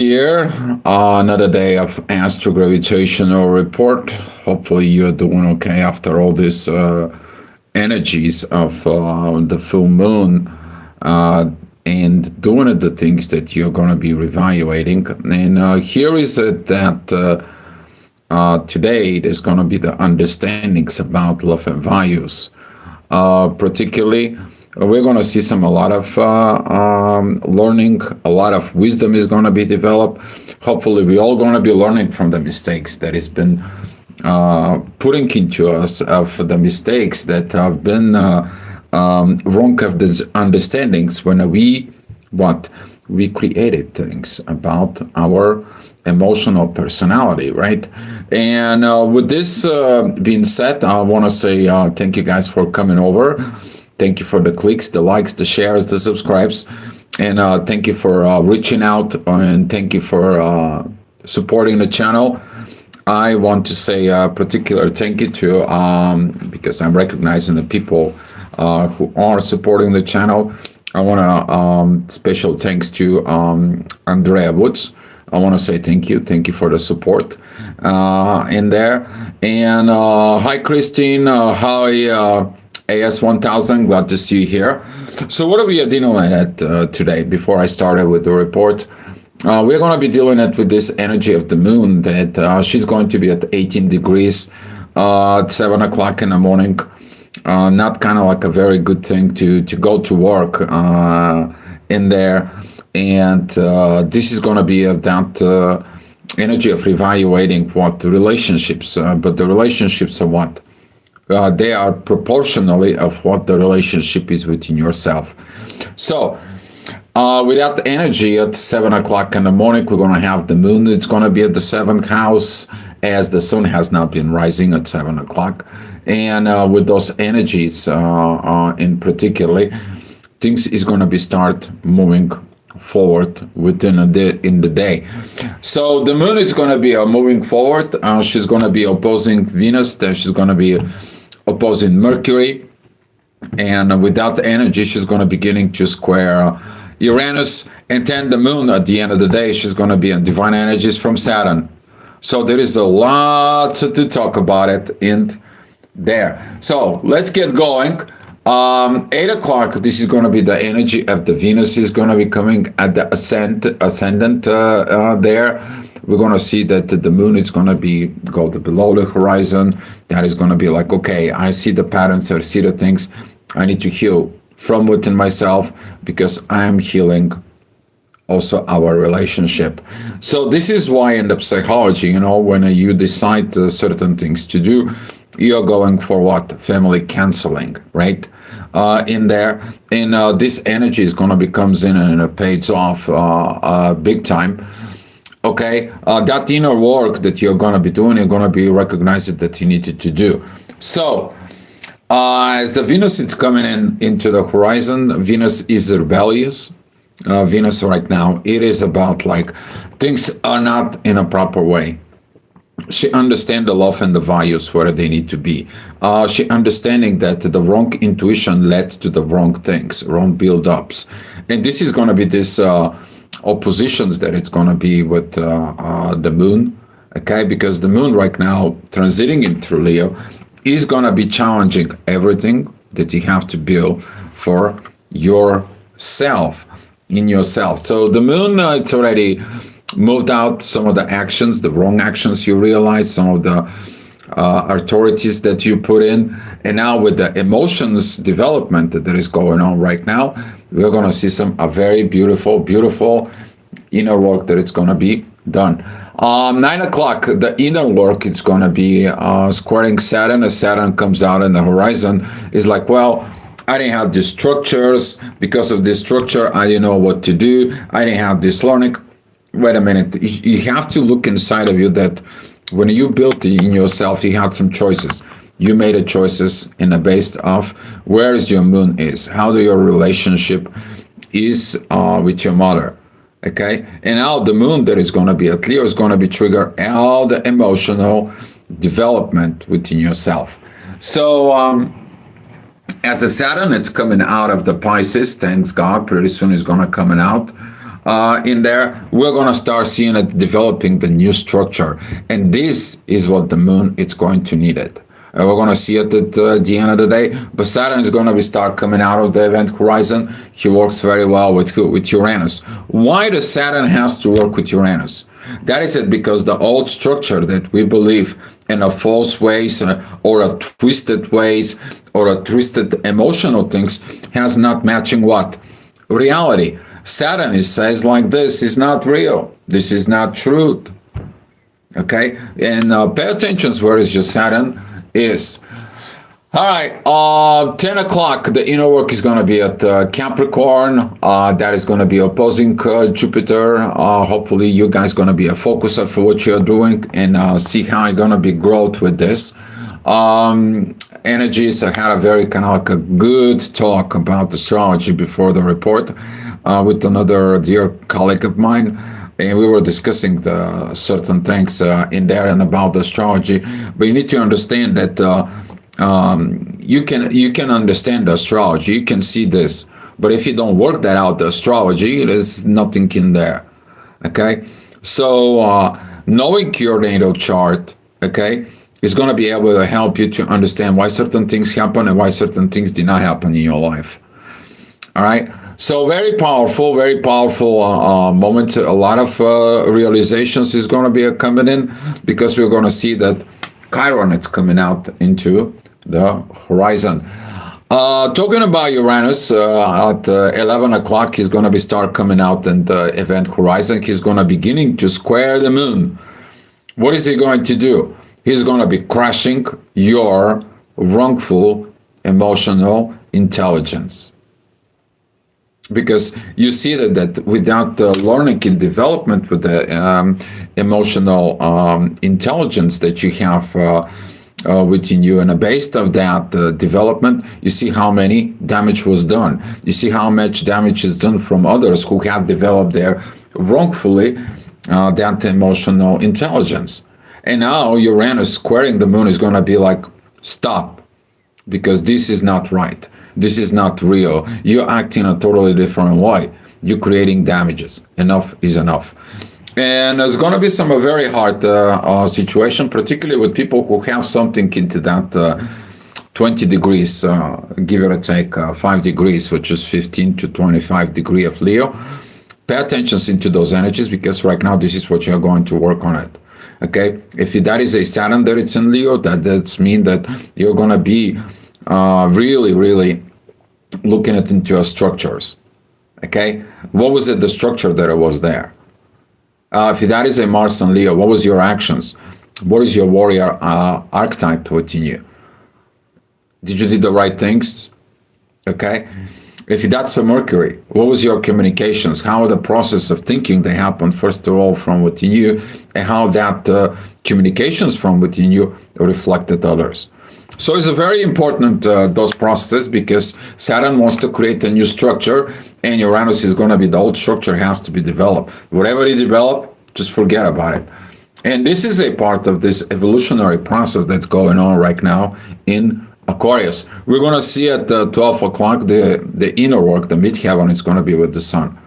Here, another day of astrogravitational report. Hopefully, you're doing okay after all these energies of the full moon and doing the things that you're going to be reevaluating. And here is it that today there's going to be the understandings about love and values. Particularly, we're going to see some a lot of learning, a lot of wisdom is going to be developed. Hopefully, we're all going to be learning from the mistakes that has been putting into us of the mistakes that have been wrong of these understandings when we created things about our emotional personality, right? And with this being said, I want to say thank you guys for coming over. Thank you for the clicks, the likes, the shares, the subscribes, and thank you for reaching out and thank you for supporting the channel. I want to say a particular thank you to because I'm recognizing the people who are supporting the channel. I want to special thanks to Andrea Woods. I want to say thank you for the support in there. And hi, Christine. Hi, AS1000. Glad to see you here. So, what are we dealing with today? Before I started with the report, we're going to be dealing with this energy of the moon that she's going to be at 18 degrees at 7 o'clock in the morning. Not kind of like a very good thing to go to work in there. And this is going to be that energy of evaluating what the relationships, but the relationships are what? They are proportionally of what the relationship is within yourself. So, with that energy at 7 o'clock in the morning, we're going to have the moon. It's going to be at the seventh house as the sun has not been rising at 7 o'clock. And with those energies in particular, things is going to be start moving forward within in the day. So the moon is going to be moving forward. She's going to be opposing Venus. Then she's going to be opposing Mercury. And with that energy, she's going to be beginning to square Uranus. And then the moon, at the end of the day, she's going to be in divine energies from Saturn. So there is a lot to talk about it in there. So let's get going. 8 o'clock, this is going to be the energy of the Venus is going to be coming at the ascendant there. We're going to see that the moon is going to be go below the horizon. That is going to be like, okay, I see the patterns, I see the things. I need to heal from within myself because I am healing also our relationship. So this is why in the psychology, when you decide certain things to do, you're going for what? Family counseling, right? In there. And this energy is going to be comes in and it pays off big time. Okay, that inner work that you're going to be doing, you're going to be recognizing that you needed to do. So, as the Venus is coming into the horizon, Venus is rebellious. Venus right now, it is about like things are not in a proper way. She understands the love and the values where they need to be. She understanding that the wrong intuition led to the wrong things, wrong build-ups. And this is going to be this oppositions that it's going to be with the moon, okay? Because the moon right now, transiting into Leo, is going to be challenging everything that you have to build for yourself, in yourself. So the moon, it's already moved out some of the actions, the wrong actions you realize, some of the authorities that you put in. And now with the emotions development that is going on right now, we're going to see some very beautiful inner work that it's going to be done. 9 o'clock, the inner work is going to be squaring Saturn. As Saturn comes out in the horizon, is like, well, I didn't have these structures. Because of this structure, I didn't know what to do. I didn't have this learning. Wait a minute. You have to look inside of you that when you built in yourself, you had some choices. You made a choices in the base of where is your moon is, how do your relationship is with your mother, okay? And now the moon that is going to be at Leo is going to be trigger all the emotional development within yourself. So as the Saturn, it's coming out of the Pisces, thanks God, pretty soon it's going to coming out. in there, we're going to start seeing it developing the new structure. And this is what the moon is going to need it. We're going to see it at the end of the day. But Saturn is going to be start coming out of the event horizon. He works very well with Uranus. Why does Saturn has to work with Uranus? That is it, because the old structure that we believe in a false ways or a twisted ways or a twisted emotional things has not matching what? Reality. Saturn is says like this is not real. This is not truth. Okay? And pay attention where is your Saturn is. All right, 10 o'clock, the inner work is going to be at Capricorn. That is going to be opposing Jupiter. Hopefully, you guys going to be a focuser for what you're doing and see how you're going to be growth with this. Energies, I had a very kind of like a good talk about astrology before the report with another dear colleague of mine. And we were discussing the certain things in there and about the astrology. But you need to understand that you can understand the astrology, you can see this, but if you don't work that out, the astrology, there's nothing in there. Okay, so knowing your natal chart, okay, is going to be able to help you to understand why certain things happen and why certain things did not happen in your life. All right. So very powerful moment. A lot of realizations is going to be coming in because we're going to see that Chiron is coming out into the horizon. Talking about Uranus, at 11 o'clock, he's going to be start coming out in the event horizon. He's going to beginning to square the moon. What is he going to do? He's going to be crushing your wrongful emotional intelligence. Because you see that without the learning and development with the emotional intelligence that you have within you, and based of that development, you see how many damage was done. You see how much damage is done from others who have developed their wrongfully that emotional intelligence. And now Uranus squaring the moon is going to be like, stop, because this is not right. This is not real. You're acting a totally different way. You're creating damages. Enough is enough. And there's going to be some very hard situation, particularly with people who have something into that 20 degrees, give it a take, 5 degrees, which is 15 to 25 degree of Leo. Pay attention into those energies, because right now this is what you're going to work on it. Okay? If that is a Saturn that it's in Leo, that's mean that you're going to be really looking at into your structures. Okay, what was it, the structure that it was there? If that is a Mars and Leo, what was your actions? What is your warrior archetype within you? Did you do the right things? Okay, if that's a Mercury, what was your communications? How the process of thinking they happened first of all from within you, and how that communications from within you reflected others. So it's a very important, those processes, because Saturn wants to create a new structure, and Uranus is going to be, the old structure has to be developed. Whatever you develop, just forget about it. And this is a part of this evolutionary process that's going on right now in Aquarius. We're going to see at 12 o'clock, the inner work, the midheaven is going to be with the sun.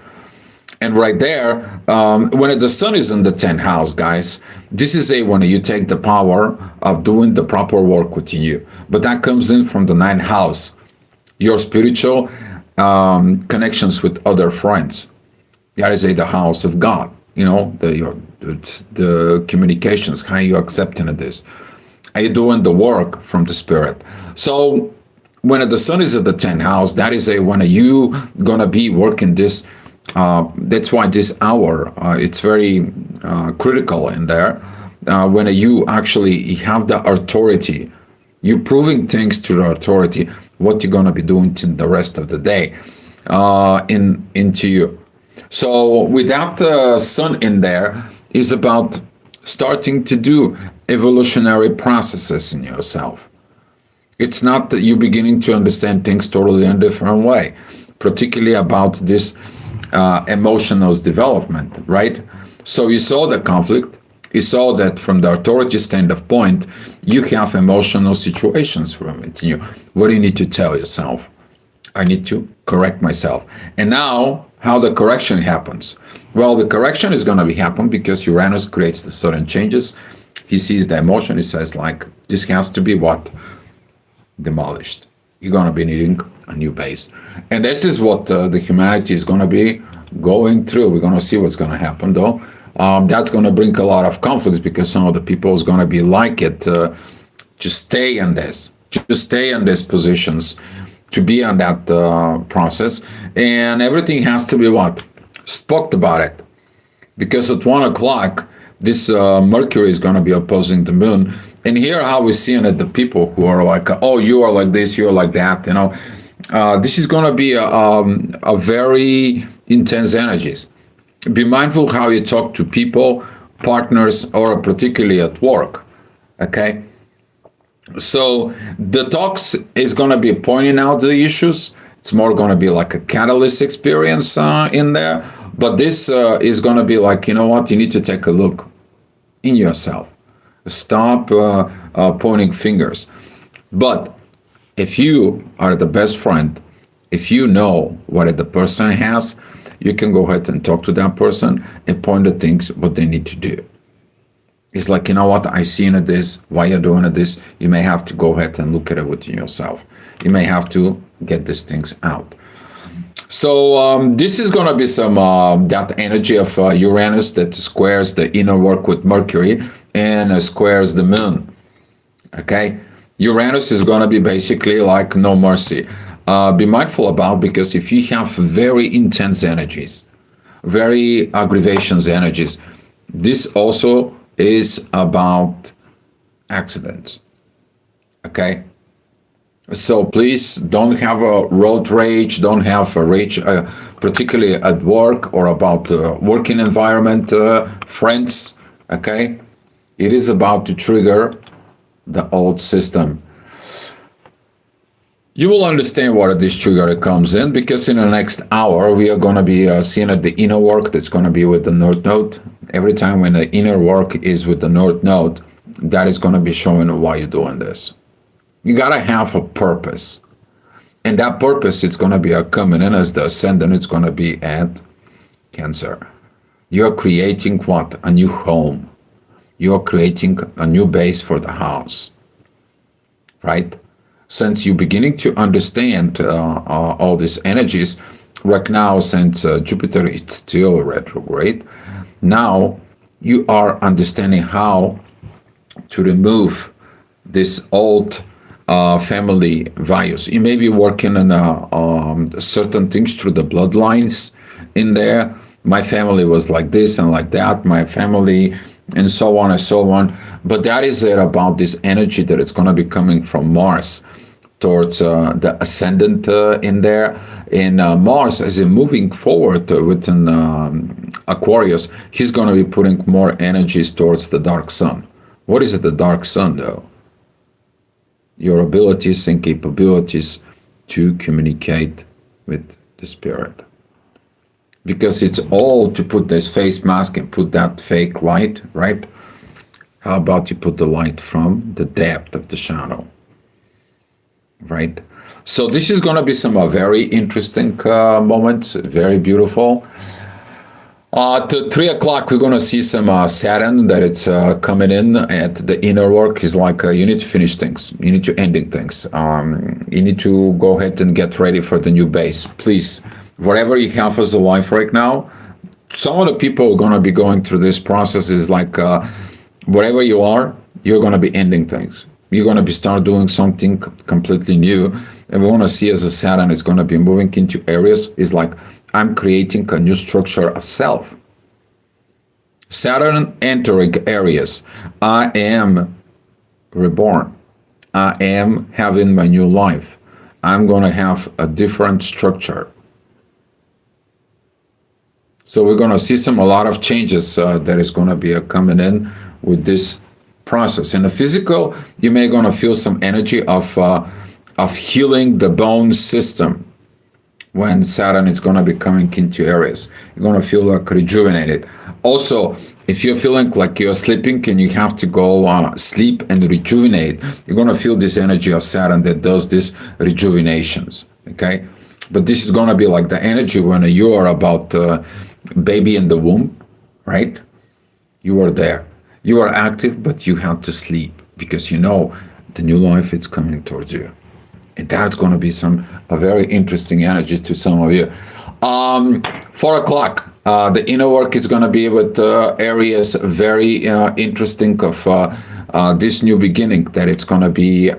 And right there, when the sun is in the 10th house, guys, this is when you take the power of doing the proper work within you. But that comes in from the 9th house, your spiritual connections with other friends. That is the house of God. You know, the communications, how you accepting this. Are you doing the work from the spirit? So when the sun is at the 10th house, that is when you gonna be working this. That's why this hour, it's very critical in there. When you actually have the authority, you're proving things to the authority, what you're going to be doing to the rest of the day into you. So without the sun in there, is about starting to do evolutionary processes in yourself. It's not that you're beginning to understand things totally in a different way, particularly about this emotional development, right? So you saw the conflict. You saw that from the authority standpoint, you have emotional situations from it. What do you need to tell yourself? I need to correct myself. And now, How the correction happens? Well, the correction is going to be happen because Uranus creates the sudden changes. He sees the emotion. He says, like, this has to be what? Demolished. You're going to be needing a new base. And this is what the humanity is going to be going through. We're going to see what's going to happen, though. That's going to bring a lot of conflicts because some of the people is going to be like it. Just stay in this. Just stay in these positions to be on that process. And everything has to be what? Spoke about it. Because at 1 o'clock, this Mercury is going to be opposing the moon. And here how we're seeing it, the people who are like, oh, you are like this, you're like that, you know. This is going to be a very intense energies. Be mindful how you talk to people, partners, or particularly at work, okay? So the talks is going to be pointing out the issues. It's more going to be like a catalyst experience in there. But this is going to be like, you know what, you need to take a look in yourself. Stop pointing fingers. But if you are the best friend, if you know what the person has, you can go ahead and talk to that person and point the things what they need to do. It's like, you know what, I seen it this, why you're doing it this. You may have to go ahead and look at it within yourself. You may have to get these things out. So this is going to be some that energy of Uranus that squares the inner work with Mercury and squares the moon. Okay, Uranus is going to be basically like no mercy. Be mindful about, because if you have very intense energies, very aggravations energies, this also is about accidents. Okay. So please don't have a road rage, don't have a rage, particularly at work or about the working environment, friends, okay? It is about to trigger the old system. You will understand what this trigger comes in, because in the next hour, we are going to be seeing at the inner work that's going to be with the North Node. Every time when the inner work is with the North Node, that is going to be showing why you're doing this. You gotta have a purpose, and that purpose it's gonna be coming in as the ascendant. It's gonna be at Cancer. You are creating what? A new home. You are creating a new base for the house, right? Since you're beginning to understand all these energies right now, since Jupiter is still retrograde, now you are understanding how to remove this old family values. You may be working on certain things through the bloodlines in there. My family was like this and like that, my family, and so on and so on. But that is it about this energy that it's going to be coming from Mars towards the ascendant in there. And Mars, as in moving forward within Aquarius, he's going to be putting more energies towards the dark sun. What is it, the dark sun, though? Your abilities and capabilities to communicate with the spirit. Because it's all to put this face mask and put that fake light, right? How about you put the light from the depth of the shadow, right? So this is going to be some very interesting moments, very beautiful. At 3 o'clock, we're going to see some Saturn that it's coming in at the inner work. Is like you need to finish things. You need to ending things. You need to go ahead and get ready for the new base. Please, whatever you have as a life right now, some of the people who are going to be going through this process is like whatever you are, you're going to be ending things. You're going to be start doing something completely new. And we want to see as a Saturn is going to be moving into areas is like, I'm creating a new structure of self. Saturn entering areas. I am reborn. I am having my new life. I'm going to have a different structure. So we're going to see a lot of changes that is going to be coming in with this process. In the physical, you may going to feel some energy of healing the bone system. When Saturn is going to be coming into Aries, you're going to feel like rejuvenated. Also, if you're feeling like you're sleeping and you have to go sleep and rejuvenate, you're going to feel this energy of Saturn that does these rejuvenations, okay? But this is going to be like the energy when you are about baby in the womb, right? You are there. You are active, but you have to sleep because you know the new life is coming towards you. And that's going to be some a very interesting energy to some of you. 4 o'clock, the inner work is going to be with areas very interesting of this new beginning. That it's going to be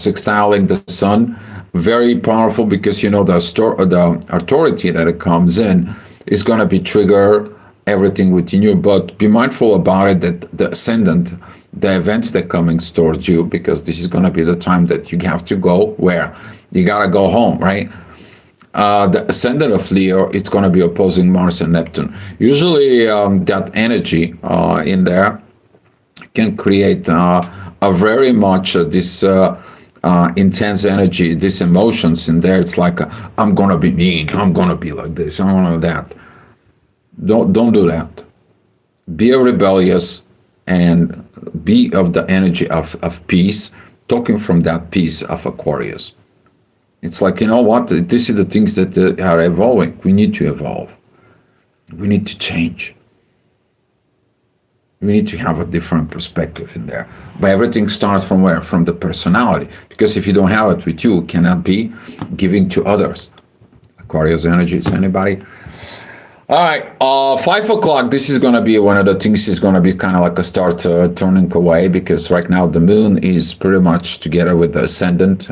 sextiling the sun, very powerful because you know the authority that it comes in is going to be trigger everything within you. But be mindful about it that the ascendant, the events that coming towards you, because this is going to be the time that you have to go where you got to go home, right? The ascendant of Leo, it's going to be opposing Mars and Neptune. Usually, that energy in there can create a very much this intense energy, these emotions in there. It's like I'm going to be mean, I'm going to be like this, I'm going to that. Don't do that. Be a rebellious and be of the energy of peace, talking from that peace of Aquarius. It's like, you know what? This is the things that are evolving. We need to evolve. We need to change. We need to have a different perspective in there. But everything starts from where? From the personality. Because if you don't have it with you, it cannot be giving to others. Aquarius energy, is anybody? All right, 5 o'clock. This is going to be one of the things. Is going to be kind of like a start turning away because right now the moon is pretty much together with the ascendant.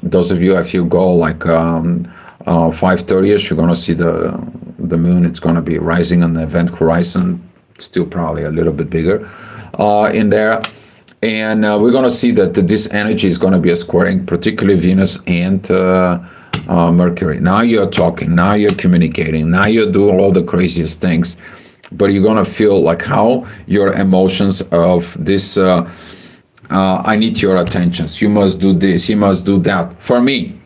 Those of you, if you go like 5:30ish, you're going to see the moon. It's going to be rising on the event horizon. Still probably a little bit bigger in there, and we're going to see that this energy is going to be squaring, particularly Venus and Mercury. Now you're talking, now you're communicating, now you're doing all the craziest things, but you're gonna feel like how your emotions of this I need your attentions, you must do this, you must do that for me.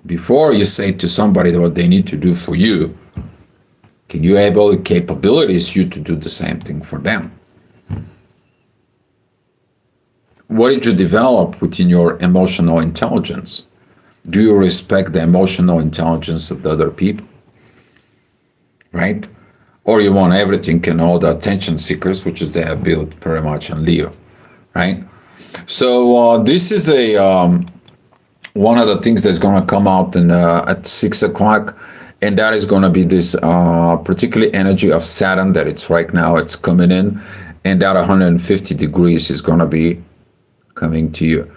Before you say to somebody what they need to do for you, can you able capabilities you to do the same thing for them? What did you develop within your emotional intelligence? Do you respect the emotional intelligence of the other people? Right? Or you want everything and all the attention seekers, which is they have built very much on Leo, right? So this is a one of the things that's going to come out in, at 6 o'clock, and that is going to be this particular energy of Saturn that it's right now, it's coming in, and that 150 degrees is going to be coming to you.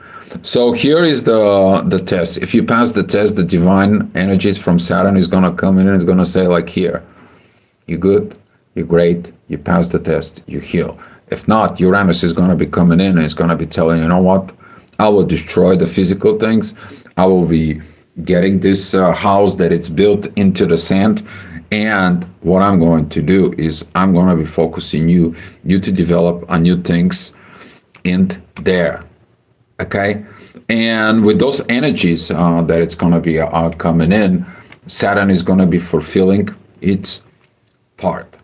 So here is the test. If you pass the test, the divine energies from Saturn is going to come in and it's going to say like here, you're good, you're great, you passed the test, you heal. If not, Uranus is going to be coming in and it's going to be telling you know what, I will destroy the physical things. I will be getting this house that it's built into the sand. And what I'm going to do is I'm going to be focusing you to develop a new things in there. Okay, and with those energies that it's going to be coming in, Saturn is going to be fulfilling its part,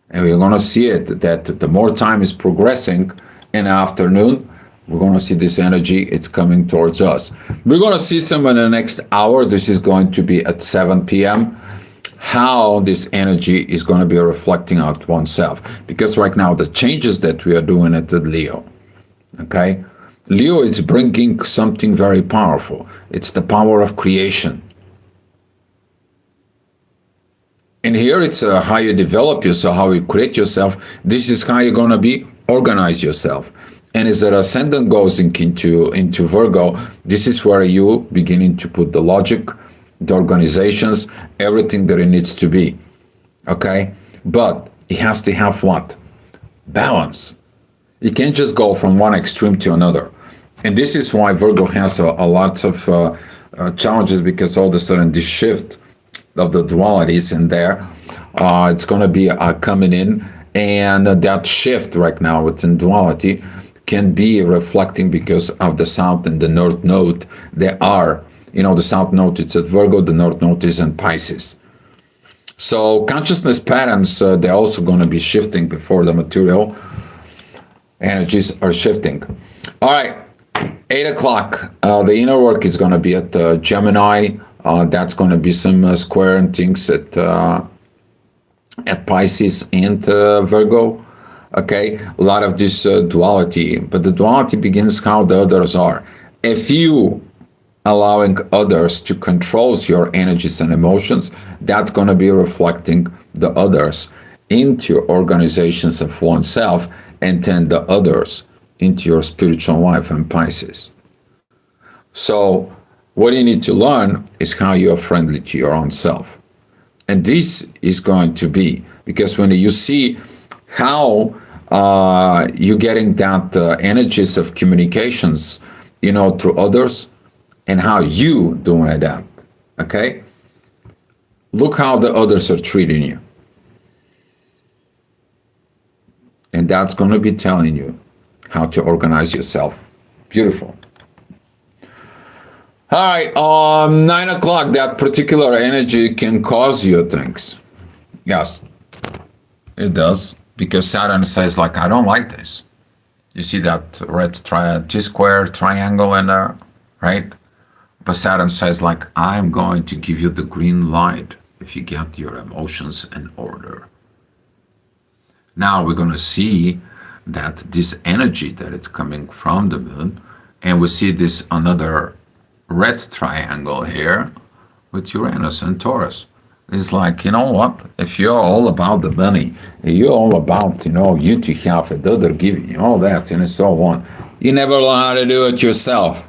and we're going to see it that the more time is progressing in the afternoon, we're going to see this energy. It's coming towards us. We're going to see some in the next hour. This is going to be at 7 p.m. How this energy is going to be reflecting out oneself, because right now the changes that we are doing at the Leo, okay. Leo is bringing something very powerful. It's the power of creation. And here it's how you develop yourself, how you create yourself. This is how you're going to be organize yourself. And as the ascendant goes into Virgo, this is where you beginning to put the logic, the organizations, everything that it needs to be. Okay? But it has to have what? Balance. You can't just go from one extreme to another. And this is why Virgo has a lot of challenges, because all of a sudden this shift of the dualities in there, it's going to be coming in. And that shift right now within duality can be reflecting because of the South and the North Node. They are, you know, the South Node it's at Virgo, the North Node is in Pisces. So consciousness patterns, they're also going to be shifting before the material energies are shifting. All right. 8 o'clock. The inner work is going to be at Gemini. That's going to be some square and things at Pisces and Virgo. Okay, a lot of this duality, but the duality begins how the others are. If you allowing others to control your energies and emotions, that's going to be reflecting the others into organizations of oneself, and then the others into your spiritual life and Pisces. So what you need to learn is how you are friendly to your own self. And this is going to be, because when you see how you're getting that energies of communications, through others, and how you doing that, okay? Look how the others are treating you. And that's going to be telling you how to organize yourself. Beautiful. All right, 9 o'clock, that particular energy can cause you things. Yes, it does. Because Saturn says, like, I don't like this. You see that red T-square triangle in there, right? But Saturn says, like, I'm going to give you the green light if you get your emotions in order. Now we're going to see that this energy that it's coming from the moon, and we see this another red triangle here with Uranus and Taurus. It's like, you know what? If you're all about the money, you're all about, you to have it, other giving you all that, and so on. You never learn how to do it yourself.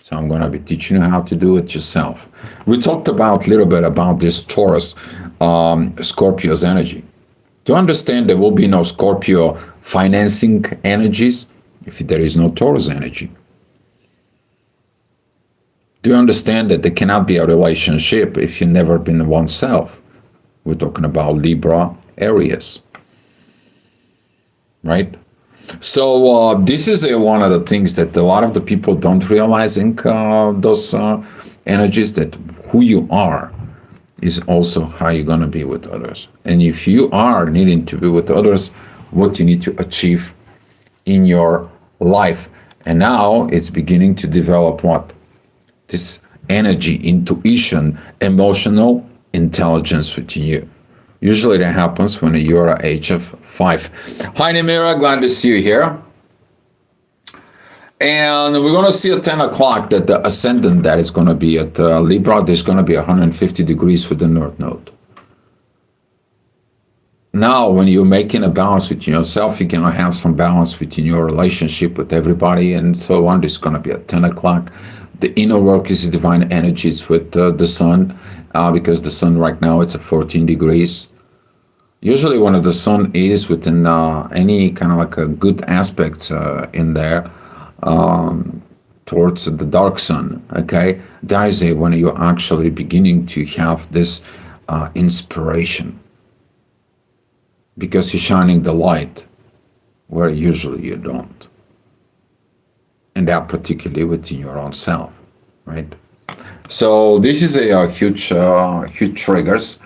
So I'm going to be teaching you how to do it yourself. We talked about a little bit about this Taurus, Scorpio's energy. To understand there will be no Scorpio financing energies if there is no Taurus energy. Do you understand that there cannot be a relationship if you've never been oneself? We're talking about Libra, Aries, right? So this is one of the things that a lot of the people don't realize in those energies, that who you are is also how you're going to be with others. And if you are needing to be with others, what you need to achieve in your life. And now it's beginning to develop what? This energy, intuition, emotional intelligence within you. Usually that happens when you're at age of 5. Hi, Namira, glad to see you here. And we're going to see at 10 o'clock that the ascendant that is going to be at Libra, there's going to be 150 degrees with the North Node. Now, when you're making a balance within yourself, you're going to have some balance within your relationship with everybody and so on. It's going to be at 10 o'clock. The inner work is divine energies with the sun, because the sun right now it's at 14 degrees. Usually when the sun is within any kind of like a good aspect in there, towards the dark sun, okay, that is when you're actually beginning to have this inspiration, because you're shining the light where usually you don't, and that particularly within your own self, right? So this is a huge triggers,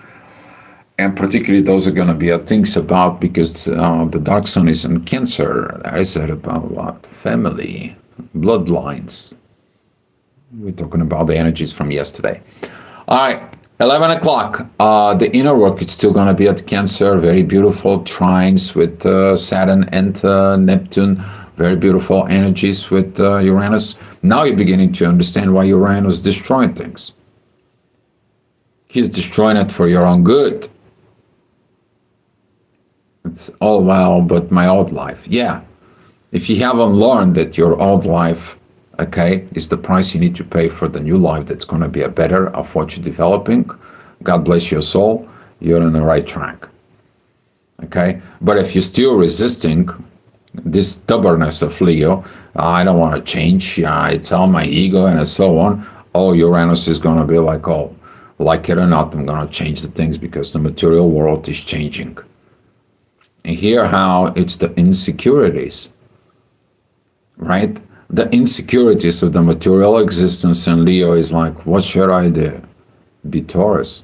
and particularly those are going to be things about, because the dark sun is in Cancer. That is about what? Family, bloodlines. We're talking about the energies from yesterday. All right, 11 o'clock. The inner work is still going to be at Cancer. Very beautiful trines with Saturn and Neptune. Very beautiful energies with Uranus. Now you're beginning to understand why Uranus is destroying things. He's destroying it for your own good. It's all well, but my old life. Yeah. If you haven't learned that your old life, okay, is the price you need to pay for the new life that's going to be a better of what you're developing, God bless your soul, you're on the right track. Okay? But if you're still resisting this stubbornness of Leo, I don't want to change, it's all my ego and so on, oh, Uranus is going to be like, oh, like it or not, I'm going to change the things because the material world is changing. And here how it's the insecurities, right? The insecurities of the material existence, and Leo is like, what should I do? Be Taurus.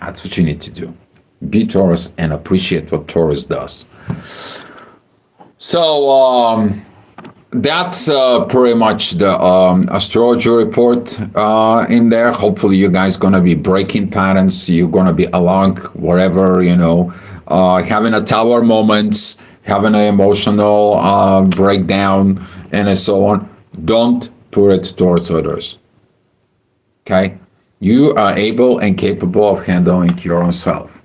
That's what you need to do. Be Taurus and appreciate what Taurus does. So That's pretty much the astrology report in there. Hopefully, you guys gonna be breaking patterns. You're gonna be along wherever having a tower moments, having an emotional breakdown, and so on. Don't put it towards others. Okay, you are able and capable of handling your own self.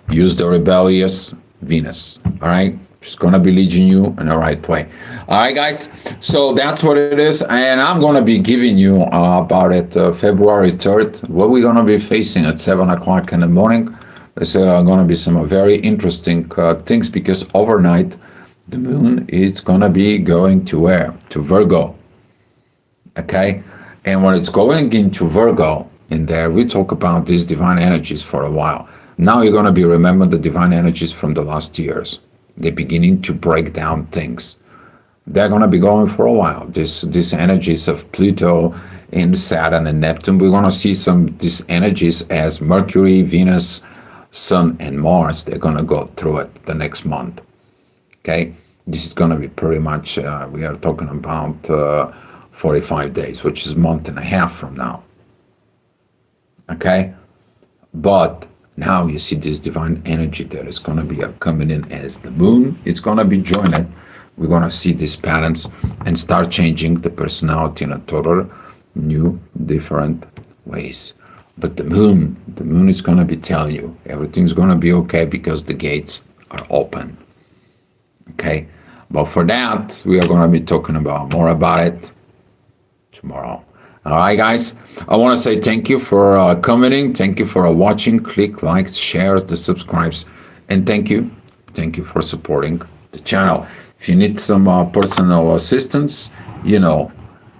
Use the rebellious Venus. All right. She's going to be leading you in the right way. All right, guys. So that's what it is. And I'm going to be giving you about it February 3rd, what we're going to be facing at 7 o'clock in the morning. There's going to be some very interesting things because overnight, the moon is going to be going to where? To Virgo. Okay. And when it's going into Virgo, in there, we talk about these divine energies for a while. Now you're going to be remembering the divine energies from the last years. They're beginning to break down things. They're going to be going for a while. These energies of Pluto and Saturn and Neptune, we're going to see these energies as Mercury, Venus, Sun, and Mars. They're going to go through it the next month. Okay? This is going to be pretty much, we are talking about 45 days, which is a month and a half from now. Okay? But now you see this divine energy that is going to be coming in as the moon. It's going to be joining. We're going to see these patterns and start changing the personality in a total new, different ways. But the moon is going to be telling you everything's going to be okay because the gates are open. Okay? But for that, we are going to be talking about more about it tomorrow. All right, guys. I want to say thank you for coming in. Thank you for watching. Click likes, shares, the subscribes, and thank you for supporting the channel. If you need some personal assistance,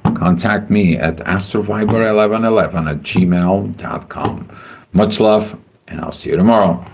contact me at astroviber1111 at gmail.com. Much love, and I'll see you tomorrow.